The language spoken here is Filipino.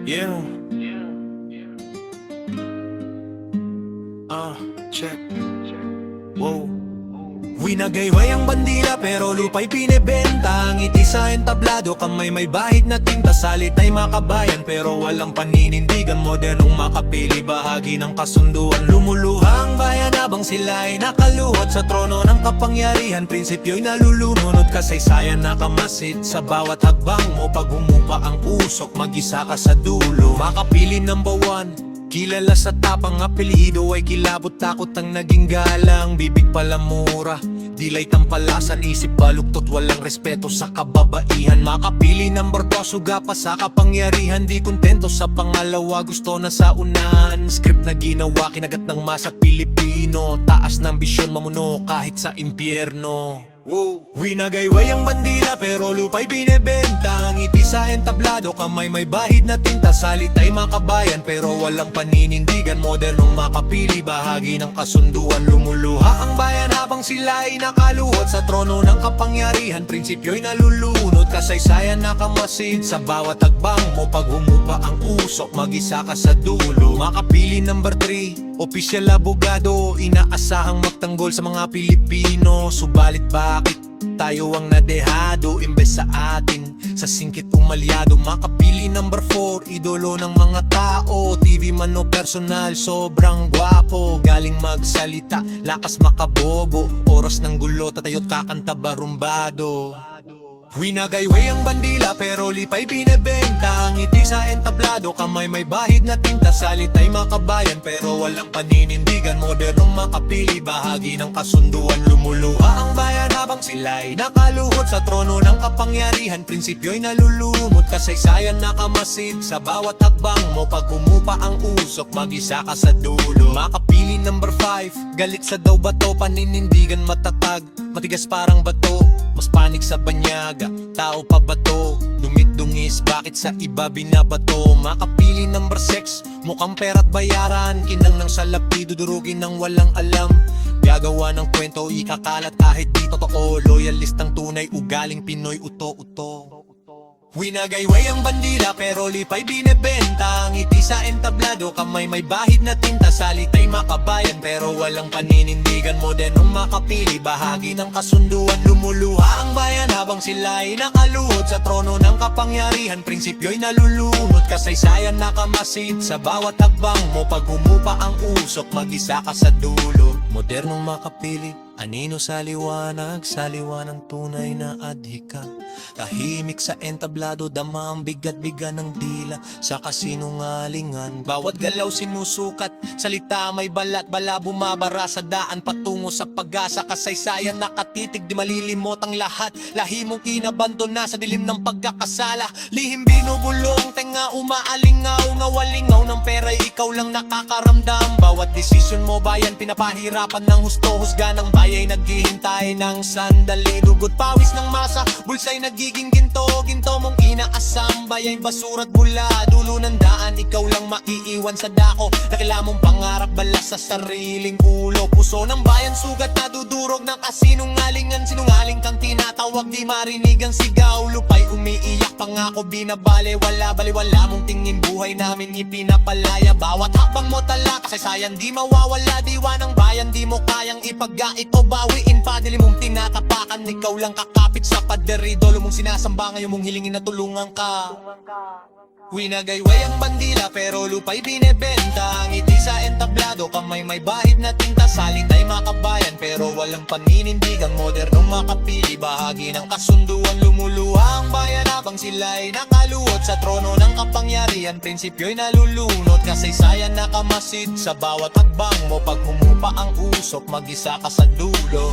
Yeah. Check. Wow. Winagayway ang bandila pero lupa'y pinibenta. Ang ngiti sa entablado, kamay may bahid na tinta. Salita'y makabayan pero walang paninindigan. Modernong makapili, bahagi ng kasunduan. Lumuluha ang bayan habang sila'y nakaluhot sa trono ng kapangyarihan. Prinsipyo'y nalulunod, kasaysayan nakamasid sa bawat hakbang mo. Pag humupa ang usok, mag-isa ka sa dulo. Makapili number one, kilala sa tapang, apelyido ay kilabot, takot ang naging galang. Bibig palamura, dilay tampalasan, isip baluktot, walang respeto sa kababaihan. Makapili number 2, suga pa sa kapangyarihan. Di kontento sa pangalawa, gusto na sa unahan. Script na ginawa, kinagat ng masak Pilipino. Taas ng ambisyon, mamuno kahit sa impyerno. Winagayway ang bandila pero lupa'y binebenta. Ang ngiti sa entablado, kamay may bahid na tinta. Salita'y makabayan pero walang paninindigan. Modernong makapili, bahagi ng kasunduan. Lumuluha ang bayan habang sila'y nakaluhot sa trono ng kapangyarihan. Prinsipyo'y nalulunod, kasaysayan nakamasid sa bawat hakbang mo. Pag humupa ang usok, mag-isa ka sa dulo. Makapili number 3, opisyal abogado, inaasahang magtanggol sa mga Pilipino. Subalit bakit tayo ang nadehado imbes sa atin sa singkit umalyado? Makapili number 4, idolo ng mga tao, TV man o personal, sobrang gwapo. Galing magsalita, lakas makabobo, oras ng gulo, tatayot kakanta barumbado. Winagayway ang bandila pero lipa'y binebenta. Ang ngiti sa entablado, kamay may bahid na tinta. Salita'y makabayan pero walang paninindigan. Modernong makapili, bahagi ng kasunduan. Lumuluha ang bayan habang sila'y nakaluhot sa trono ng kapangyarihan. Prinsipyo'y nalulumot, kasaysayan nakamasid sa bawat hakbang mo. Pag humupa ang usok, mag-isa ka sa dulo. Makapili number 5, galit sa daw bato, paninindigan matatag, matigas parang bato. Mas panik sa banyaga, tao pa ba to? Dumit-dungis, bakit sa iba binabato? Makapili number 6, mukhang pera't bayaran. Kinang ng salapi, dudurugin ng walang alam. Gagawa ng kwento, ikakalat kahit di totoo. Loyalistang tunay, ugaling Pinoy, uto-uto. Winagayway ang bandila pero lipa'y binebenta. Ang ngiti sa entablado, kamay may bahid na tinta. Salita'y makabayan pero walang paninindigan. Modernong makapili, bahagi ng kasunduan. Lumuluha ang bayan habang sila'y nakaluhod sa trono ng kapangyarihan. Prinsipyo'y nalulunod, kasaysayan nakamasid sa bawat hakbang mo. Pag humupa ang usok, mag-isa ka sa dulo. Modernong makapili, anino sa liwanag ng tunay na adhika. Tahimik sa entablado, dama ang bigat-biga ng dila sa kasinungalingan. Bawat galaw sinusukat, salita may balat, bala bumabara sa daan patungo sa pag-asa. Kasaysayan nakatitig, di malilimot ang lahat. Lahi mong inabandona sa dilim ng pagkakasala. Lihim binubulong, tenga umaalingaw. Nawalingaw ng pera, ikaw lang nakakaramdam. Bawat desisyon mo bayan, pinapahirapan ng husto. Husga ng bayay, naghihintay ng sandali. Dugot pawis ng masa, bulsa'y nagiging ginto. Ginto mong inaasam, bayay basura't bula. Dulo ng daan, ikaw lang maiiwan sa dako. Nakila mong pangarap, balas sa sariling ulo. Puso ng bayan, sugat na dudurog ng kasinungalingan. Sinungaling kang tinatawag, di marinig ang sigaw. Lupa'y umiiyak, pangako binabale. Wala baliwala mong tingin, buhay namin ipinapalaya. Bawat hakbang mo tala, kasaysayan di mawawala. Diwa ng bayan, di mo kayang ipagait o bawiin. Padili mong tinatapakan, ikaw lang kakapit sa paderi. Dolo mong sinasamba, ngayon mong hilingin na tulungan ka. Winagayway ang bandila pero lupa'y binebenta. Ang ngiti sa entablado, kamay may bahid na tinta. Salita'y makabayan pero walang paninindigan. Modernong makapili, bahagi ng kasunduan. Lumuluha ang bayan habang sila'y nakaluhod sa trono ng kapangyarihan. Prinsipyo'y nalulunod, kasaysayan nakamasid sa bawat hakbang mo. Pag humupa ang usok, mag-isa ka sa dulo.